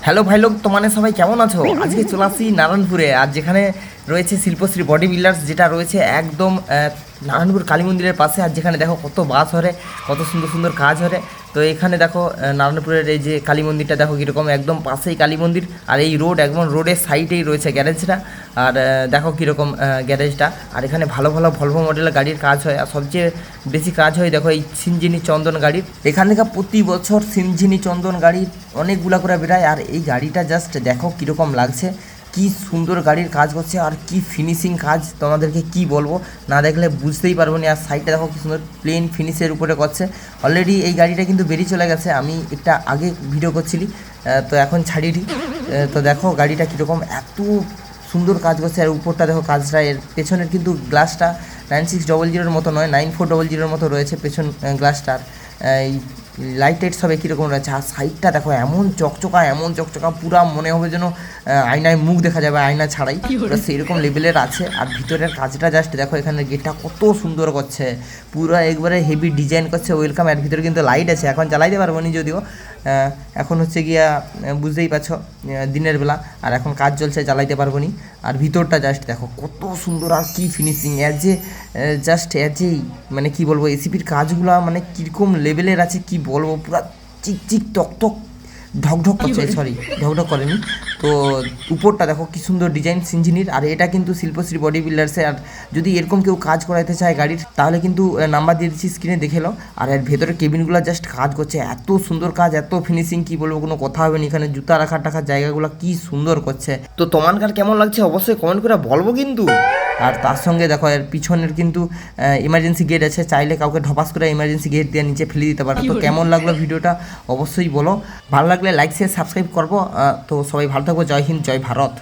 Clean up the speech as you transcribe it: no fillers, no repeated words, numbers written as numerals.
Hello ভাই লোক, তোমাদের সবাই কেমন আছো? আজকে চলে আসি নারায়ণপুরে, আর যেখানে রয়েছে শিল্পশ্রী বডি বিল্ডার্স, যেটা রয়েছে একদম নারায়ণপুর কালী মন্দিরের পাশে। আর যেখানে দেখো কত বাস হরে, কত সুন্দর সুন্দর কাজ হরে। তো এখানে দেখো নারায়ণপুরের এই যে কালী মন্দিরটা দেখো কীরকম, একদম পাশেই কালী মন্দির। আর এই রোড একদম রোডের সাইডেই রয়েছে গ্যারেজটা। আর দেখো কীরকম গ্যারেজটা। আর এখানে ভালো ভালো ভলভো মডেলের গাড়ির কাজ হয়, আর সবচেয়ে বেশি কাজ হয় দেখো এই সিনজিনি চন্দন গাড়ির। এখান থেকে প্রতি বছর সিনজিনি চন্দন গাড়ির অনেকগুলা করে বেরায়। আর এই গাড়িটা জাস্ট দেখো কীরকম লাগছে, কি সুন্দর গাড়ির কাজ করছে, আর কি ফিনিশিং কাজ, তোমাদেরকে কি বলবো, না দেখলে বুঝতেই পারবো না। আর সাইডটা দেখো কি সুন্দর প্লেন ফিনিশের উপরে করছে। অলরেডি এই গাড়িটা কিন্তু বেরিয়ে চলে গেছে, আমি একটা আগে ভিডিও করছিলি, তো এখন ছাড়িনি। তো দেখো গাড়িটা কীরকম এত সুন্দর কাজ করছে। আর উপরটা দেখো কাজটা, এর পেছনের কিন্তু গ্লাসটা 9600 মতো নয়, 9400 মতো রয়েছে পেছন গ্লাসটার। এই লাইট টাইট সব একই রকম রয়েছে। আর সাইডটা দেখো এমন চকচকা পুরা মনে হবে যেন আয়নায় মুখ দেখা যাবে, আয়না ছাড়াই পুরো সেইরকম লেভেলের আছে। আর ভিতরের কাজটা জাস্ট দেখো, এখানে গেটটা কত সুন্দর করছে, পুরো একবারে হেভি ডিজাইন করছে, ওয়েলকাম। এর ভিতরে কিন্তু লাইট আছে, এখন চালাইতে পারবো না যদিও, এখন হচ্ছে গিয়া বুঝতেই পারছো দিনের বেলা, আর এখন কাজ চলছে, চালাইতে পারবো নি। আর ভিতরটা জাস্ট দেখো কত সুন্দর, আর কি ফিনিশিং, এর যে জাস্ট এর যেই মানে কি বলবো, এসিপির কাজগুলো মানে কীরকম লেভেলের আছে কি বলবো, পুরো চিকচিক টকটক ঢকঢক করছে, সরি ঢকঢক করেনি। তো উপরটা দেখো কি সুন্দর ডিজাইন সিনজিনির। আর এটা কিন্তু শিল্পশ্রী বডি বিল্ডার্সে। আর যদি এরকম কেউ কাজ করাইতে চায় গাড়ির, তাহলে কিন্তু নাম্বার দিয়ে দিচ্ছি স্ক্রিনে, দেখে নাও। আর এর ভেতরের কেবিনগুলো জাস্ট কাজ করছে, এত সুন্দর কাজ, এত ফিনিশিং, কি বলবো, কোনো কথা হবে না। এখানে জুতা রাখার জায়গাগুলো কি সুন্দর করছে। তো তোমার কেমন লাগছে অবশ্যই কমেন্ট করে বলবো কিন্তু। আর তার সঙ্গে দেখো এর পিছনের কিন্তু ইমার্জেন্সি গেট আছে, চাইলে কাউকে ঢপাস করে ইমার্জেন্সি গেট দিয়ে নিচে ফেলে দিতে পারো। তো কেমন লাগলো ভিডিওটা অবশ্যই বলো, ভালো লাগলে লাইক শেয়ার সাবস্ক্রাইব করবো। তো সবাই ভালো থাকবো, জয় হিন্দ, জয় ভারত।